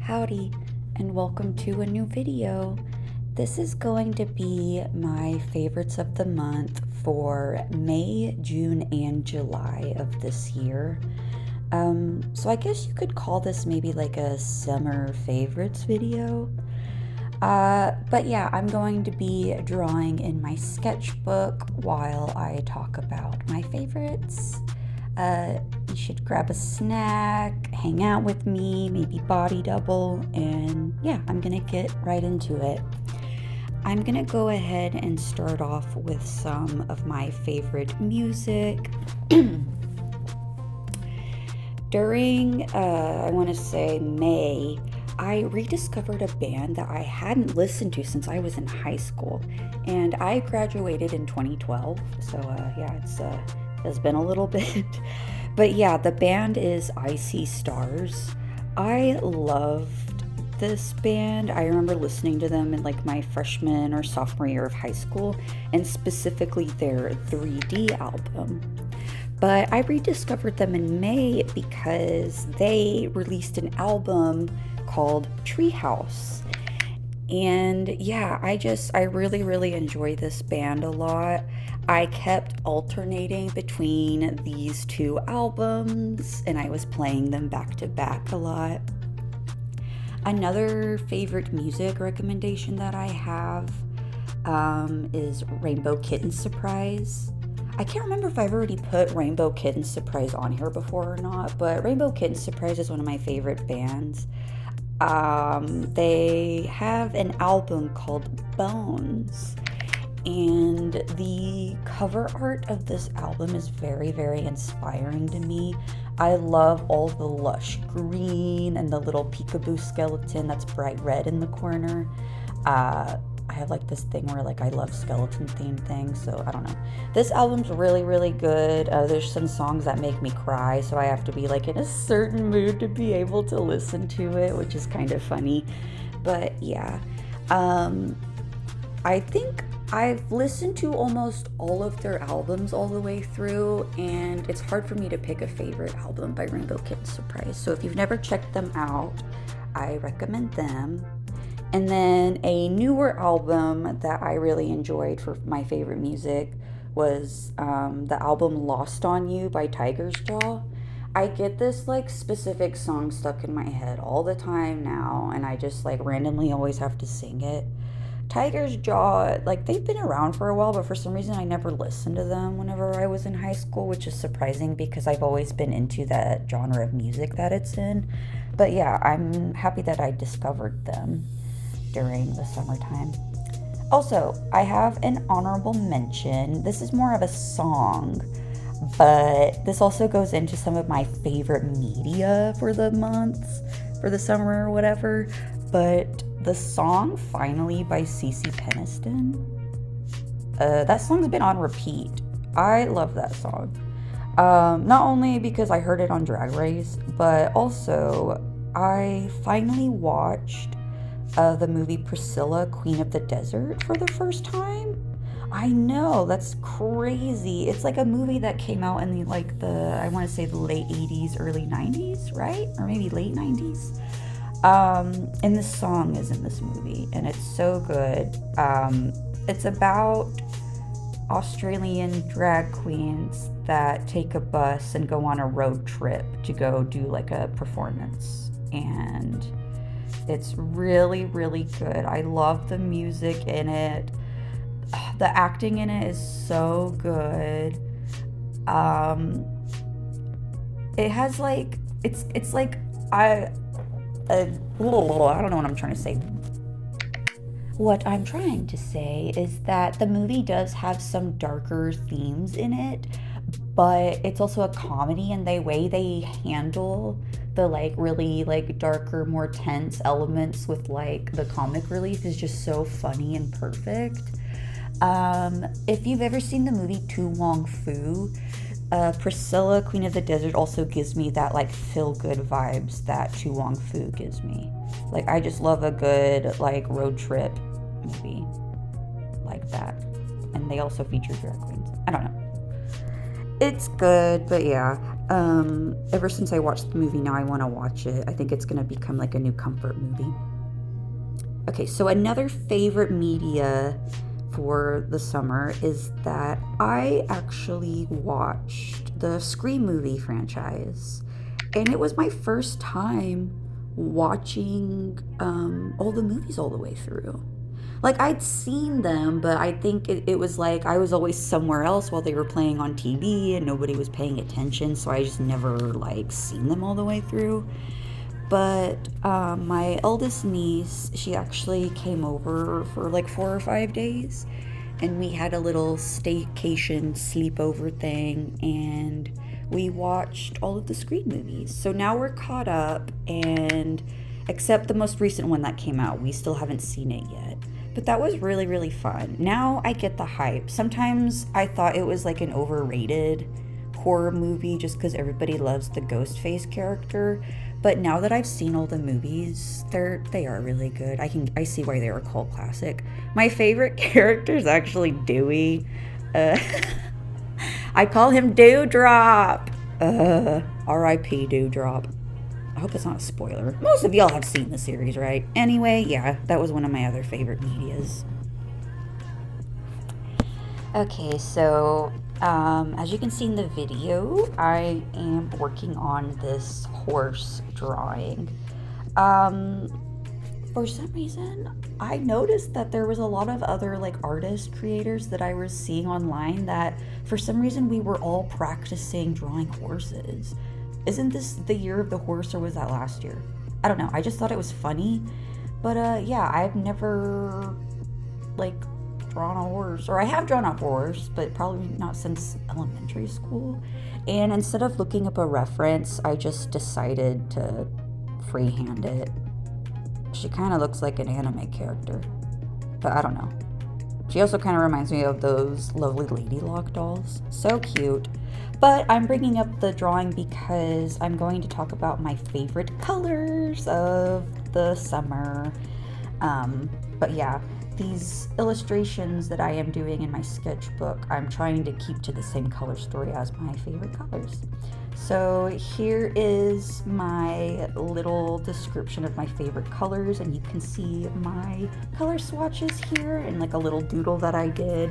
Howdy, and welcome to a new video. This is going to be my favorites of the month for May, June, and July of this year. So I guess you could call this maybe like a summer favorites video. But yeah, I'm going to be drawing in my sketchbook while I talk about my favorites. You should grab a snack, hang out with me, maybe body double, and yeah, I'm gonna get right into it. I'm gonna go ahead and start off with some of my favorite music. During, I want to say May, I rediscovered a band that I hadn't listened to since I was in high school, and I graduated in 2012, so yeah, it's been a little bit. But yeah, the band is Icy Stars. I loved this band. I remember listening to them in like my freshman or sophomore year of high school, and specifically their 3D album. But I rediscovered them in May because they released an album called Treehouse. And yeah, I really enjoy this band a lot. I kept alternating between these two albums, and I was playing them back to back a lot. Another favorite music recommendation that I have is Rainbow Kitten Surprise. I can't remember if I've already put Rainbow Kitten Surprise on here before or not, but Rainbow Kitten Surprise is one of my favorite bands. They have an album called Bones, and the cover art of this album is very inspiring to me. I love all the lush green and the little peekaboo skeleton that's bright red in the corner. I have like this thing where like I love skeleton themed things, so I don't know. This album's really good. There's some songs that make me cry, so I have to be like in a certain mood to be able to listen to it, which is kind of funny. But yeah, I think I've listened to almost all of their albums all the way through, and it's hard for me to pick a favorite album by Rainbow Kitten Surprise. So if you've never checked them out, I recommend them. And then a newer album that I really enjoyed for my favorite music was the album Lost on You by Tiger's Jaw. I get this like specific song stuck in my head all the time now, and I just like randomly always have to sing it. Tiger's Jaw, like they've been around for a while, but for some reason I never listened to them whenever I was in high school, which is surprising because I've always been into that genre of music that it's in. But yeah, I'm happy that I discovered them during the summertime. Also, I have an honorable mention. This is more of a song, but this also goes into some of my favorite media for the months, for the summer or whatever. But the song Finally by CeCe Peniston, that song's been on repeat. I love that song. Not only because I heard it on Drag Race, but also I finally watched the movie Priscilla, Queen of the Desert for the first time. I know, that's crazy. It's like a movie that came out in the I want to say the late 80s, early 90s, right? Or maybe late 90s. And this song is in this movie, and it's so good. It's about Australian drag queens that take a bus and go on a road trip to go do like a performance, and it's really good. I love the music in it. The acting in it is so good. It has like it's like I don't know what I'm trying to say. What I'm trying to say is that the movie does have some darker themes in it, but it's also a comedy, and the way they handle the like really like darker, more tense elements with like the comic relief is just so funny and perfect. If you've ever seen the movie To Wong Foo, Priscilla, Queen of the Desert also gives me that like feel-good vibes that To Wong Foo gives me. Like I just love a good like road trip movie like that. And they also feature drag queens. I don't know. It's good, but yeah. Ever since I watched the movie, now I want to watch it. I think it's going to become like a new comfort movie. Okay, so another favorite media for the summer is that I actually watched the Scream movie franchise. And it was my first time watching all the movies all the way through. Like, I'd seen them, but I think it was like I was always somewhere else while they were playing on TV and nobody was paying attention, so I just never like seen them all the way through. But my eldest niece, she actually came over for like 4 or 5 days, and we had a little staycation sleepover thing, and we watched all of the Scream movies. So now we're caught up, and except the most recent one that came out, we still haven't seen it yet. But that was really, really fun. Now I get the hype. Sometimes I thought it was like an overrated horror movie just because everybody loves the Ghostface character. But now that I've seen all the movies, they are really good. I see why they're a cult classic. My favorite character is actually Dewey. I call him Dewdrop. R.I.P. Dewdrop. I hope it's not a spoiler. Most of y'all have seen the series, right? Anyway, yeah, that was one of my other favorite medias. Okay, so as you can see in the video, I am working on this horse drawing. For some reason, I noticed that there was a lot of other like artist creators that I was seeing online that for some reason we were all practicing drawing horses. Isn't this the year of the horse, or was that last year? I don't know. I just thought it was funny. But yeah, I've never like drawn a horse, or I have drawn a horse, but probably not since elementary school. And instead of looking up a reference, I just decided to freehand it. She kind of looks like an anime character, but I don't know. She also kind of reminds me of those lovely Lady Lock dolls. So cute. But I'm bringing up the drawing because I'm going to talk about my favorite colors of the summer. But yeah, these illustrations that I am doing in my sketchbook, I'm trying to keep to the same color story as my favorite colors. So here is my little description of my favorite colors, and you can see my color swatches here and like a little doodle that I did.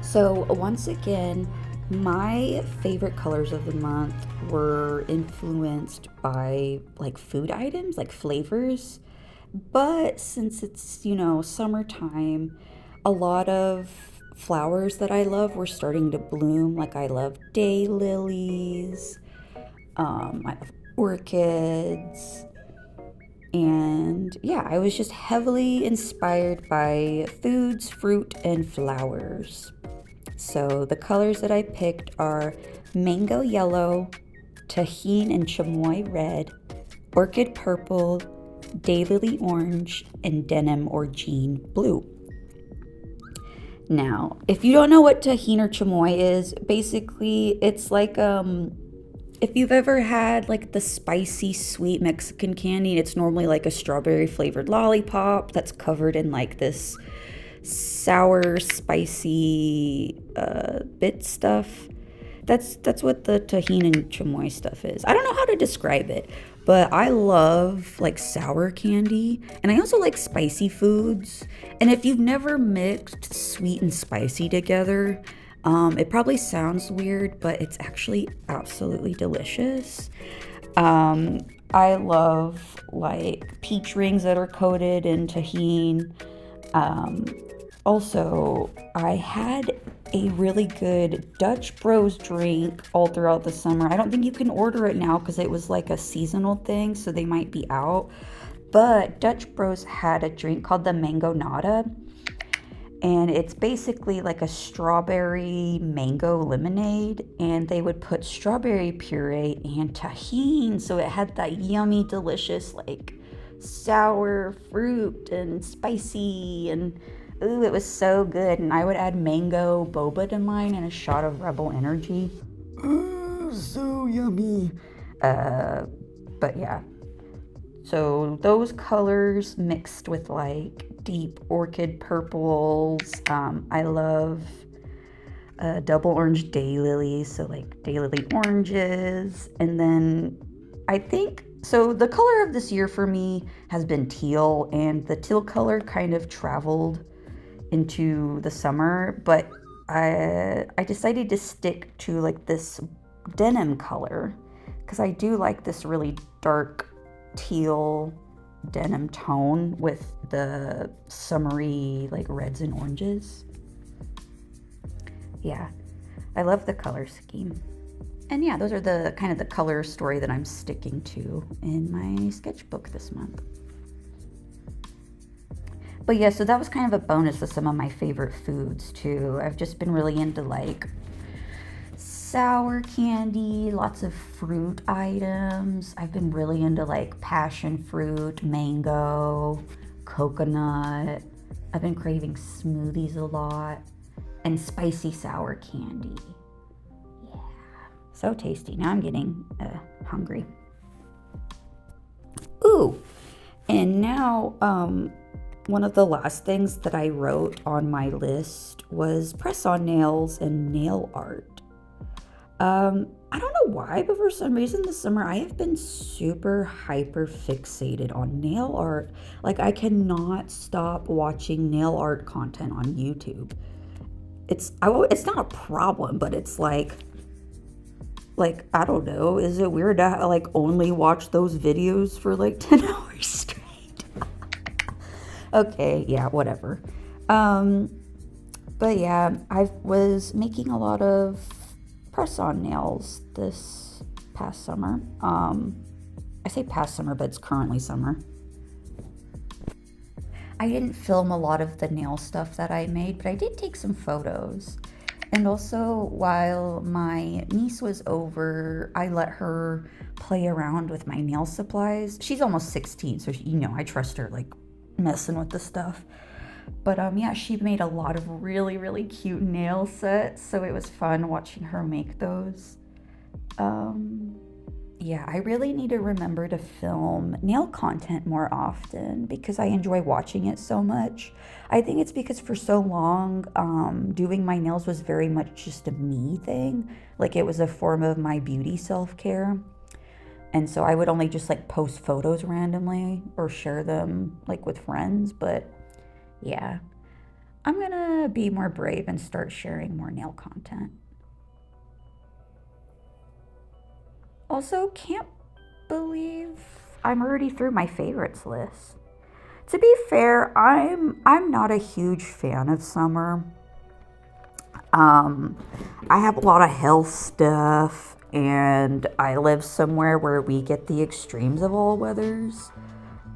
So once again, my favorite colors of the month were influenced by like food items, like flavors. But since it's, you know, summertime, a lot of flowers that I love were starting to bloom. Like I love daylilies, I love orchids, and yeah, I was just heavily inspired by foods, fruit, and flowers. So the colors that I picked are mango yellow, tahine and chamoy red, orchid purple, daylily orange, and denim or jean blue. Now, if you don't know what tahine or chamoy is, basically it's like if you've ever had like the spicy sweet Mexican candy, it's normally like a strawberry flavored lollipop that's covered in like this sour spicy bit stuff. That's what the tahine and chamoy stuff is. I don't know how to describe it, but I love like sour candy, and I also like spicy foods. And if you've never mixed sweet and spicy together, it probably sounds weird, but it's actually absolutely delicious. I love like peach rings that are coated in tahine. Also, I had a really good Dutch Bros drink all throughout the summer. I don't think you can order it now because it was like a seasonal thing, so they might be out. But Dutch Bros had a drink called the Mango Nada, and it's basically like a strawberry mango lemonade, and they would put strawberry puree and tahine, so it had that yummy, delicious, like sour fruit and spicy, and ooh, it was so good. And I would add mango boba to mine and a shot of Rebel Energy. Ooh, so yummy. But yeah. So those colors mixed with like deep orchid purples. I love double orange daylilies, so like daylily oranges. And then I think, so the color of this year for me has been teal, and the teal color kind of traveled into the summer, but I decided to stick to like this denim color because I do like this really dark teal denim tone with the summery like reds and oranges. Yeah, I love the color scheme. And yeah, those are the kind of the color story that I'm sticking to in my sketchbook this month. But yeah, so that was kind of a bonus of some of my favorite foods too. I've just been really into like sour candy, lots of fruit items. I've been really into like passion fruit, mango, coconut. I've been craving smoothies a lot, and spicy sour candy. Yeah, so tasty. Now I'm getting hungry. Ooh, and now one of the last things that I wrote on my list was press-on nails and nail art. I don't know why, but for some reason this summer I have been super hyper fixated on nail art. Like I cannot stop watching nail art content on YouTube. It's not a problem, but it's like I don't know, is it weird to like only watch those videos for like 10 hours straight? Okay, yeah, whatever. But yeah, I was making a lot of press-on nails this past summer. I say past summer, but it's currently summer. I didn't film a lot of the nail stuff that I made, but I did take some photos. And also, while my niece was over, I let her play around with my nail supplies. She's almost 16, so I trust her like messing with the stuff. But yeah, she made a lot of really, really cute nail sets, so it was fun watching her make those. Yeah, I really need to remember to film nail content more often because I enjoy watching it so much. I think it's because for so long, doing my nails was very much just a me thing. Like it was a form of my beauty self-care. And so I would only just like post photos randomly or share them like with friends, but yeah, I'm gonna be more brave and start sharing more nail content. Also, can't believe I'm already through my favorites list. To be fair, I'm not a huge fan of summer. I have a lot of health stuff, and I live somewhere where we get the extremes of all weathers.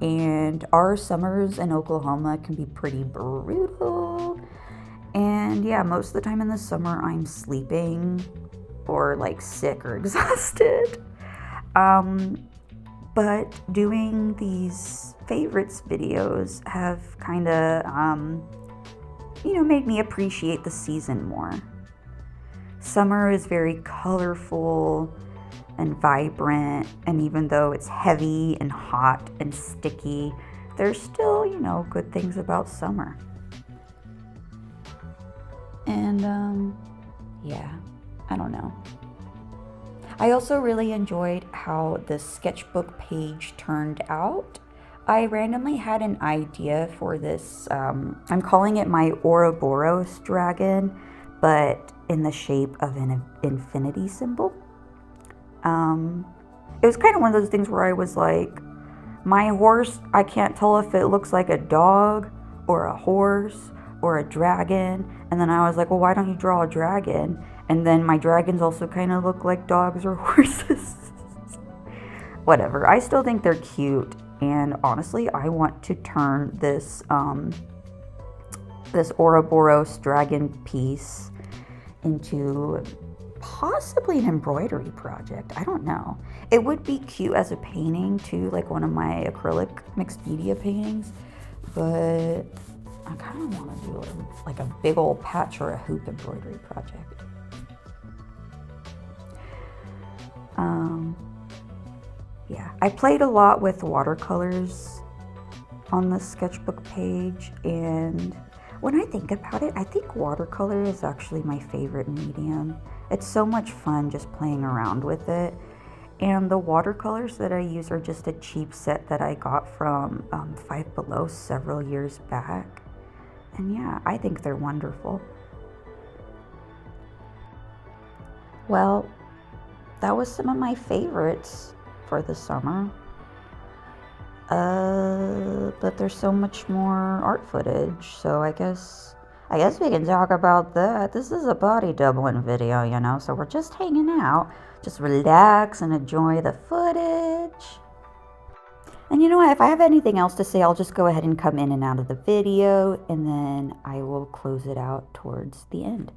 And our summers in Oklahoma can be pretty brutal. And yeah, most of the time in the summer I'm sleeping or like sick or exhausted. But doing these favorites videos have kind of, made me appreciate the season more. Summer is very colorful and vibrant, and even though it's heavy and hot and sticky, there's still, good things about summer. And yeah, I don't know. I also really enjoyed how the sketchbook page turned out. I randomly had an idea for this, I'm calling it my Ouroboros dragon, but in the shape of an infinity symbol. It was kind of one of those things where I was like, my horse, I can't tell if it looks like a dog or a horse or a dragon. And then I was like, well, why don't you draw a dragon? And then my dragons also kind of look like dogs or horses. Whatever. I still think they're cute. And honestly, I want to turn this, this Ouroboros dragon piece into possibly an embroidery project. I don't know. It would be cute as a painting too, like one of my acrylic mixed media paintings, but I kind of want to do like a big old patch or a hoop embroidery project. Yeah, I played a lot with watercolors on the sketchbook page, and When I think about it, I think watercolor is actually my favorite medium. It's so much fun just playing around with it. And the watercolors that I use are just a cheap set that I got from Five Below several years back. And yeah, I think they're wonderful. Well, that was some of my favorites for the summer. But there's so much more art footage, so I guess we can talk about that. This is a body doubling video, you know, so we're just hanging out. Just relax and enjoy the footage. And you know what, if I have anything else to say, I'll just go ahead and come in and out of the video, and then I will close it out towards the end.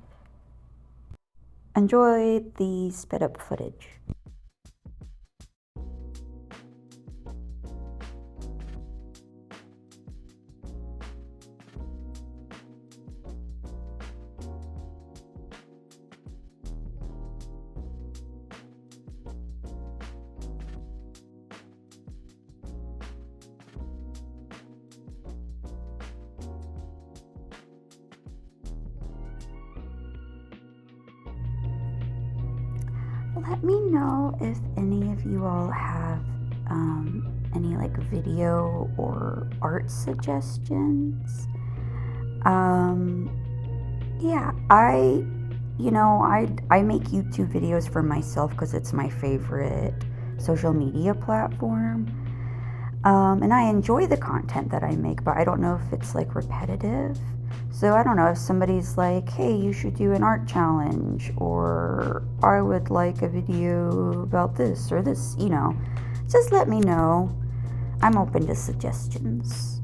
Enjoy the sped up footage. Let me know if any of you all have any like video or art suggestions. Yeah, I make YouTube videos for myself because it's my favorite social media platform. And I enjoy the content that I make, but I don't know if it's like repetitive. So I don't know if somebody's like, hey, you should do an art challenge, or I would like a video about this or this, you know, just let me know. I'm open to suggestions.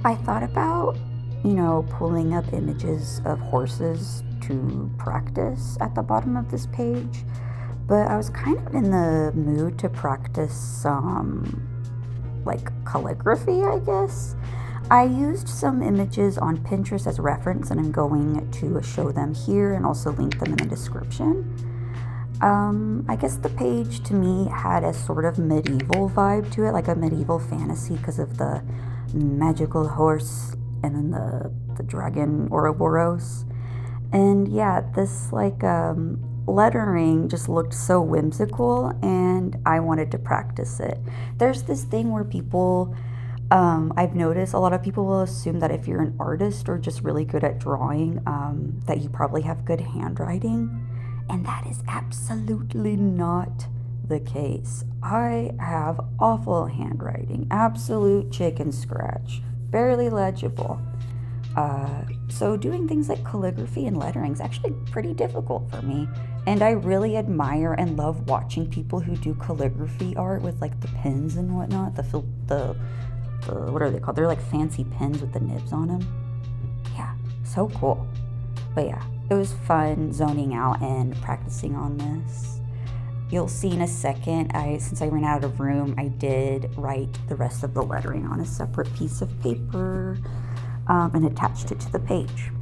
I thought about, pulling up images of horses to practice at the bottom of this page, but I was kind of in the mood to practice some, like, calligraphy, I guess. I used some images on Pinterest as reference, and I'm going to show them here and also link them in the description. I guess the page to me had a sort of medieval vibe to it, like a medieval fantasy because of the magical horse and then the dragon Ouroboros. And yeah, this lettering just looked so whimsical, and I wanted to practice it. There's this thing where people, I've noticed a lot of people will assume that if you're an artist or just really good at drawing, that you probably have good handwriting. And that is absolutely not the case. I have awful handwriting, absolute chicken scratch, barely legible. So doing things like calligraphy and lettering is actually pretty difficult for me. And I really admire and love watching people who do calligraphy art with like the pens and whatnot. The what are they called? They're like fancy pens with the nibs on them. Yeah, so cool. But yeah, it was fun zoning out and practicing on this. You'll see in a second, since I ran out of room, I did write the rest of the lettering on a separate piece of paper and attached it to the page.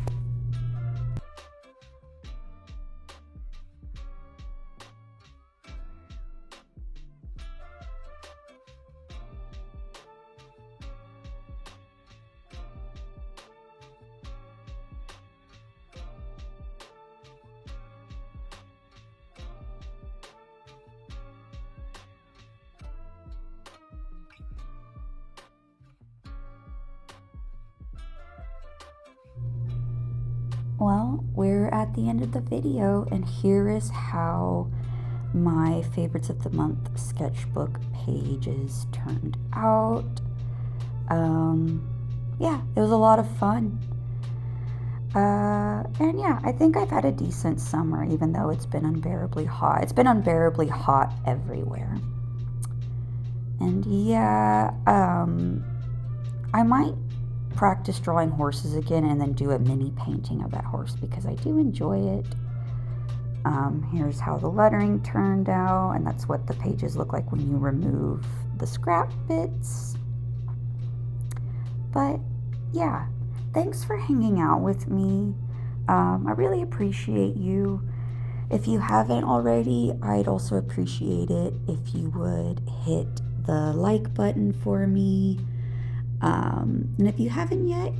Well, we're at the end of the video, and here is how my favorites of the month sketchbook pages turned out. Yeah, it was a lot of fun. And yeah, I think I've had a decent summer, even though it's been unbearably hot. It's been unbearably hot everywhere. And yeah, I might practice drawing horses again and then do a mini painting of that horse because I do enjoy it. Here's how the lettering turned out, and that's what the pages look like when you remove the scrap bits. But yeah, thanks for hanging out with me. I really appreciate you. If you haven't already, I'd also appreciate it if you would hit the like button for me. And if you haven't yet,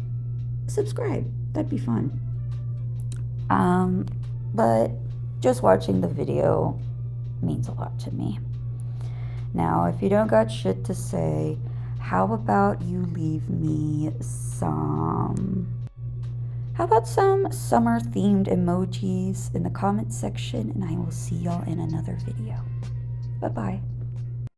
subscribe. That'd be fun. But just watching the video means a lot to me. Now, if you don't got shit to say, how about you leave me some summer themed emojis in the comments section, and I will see y'all in another video. Bye-bye.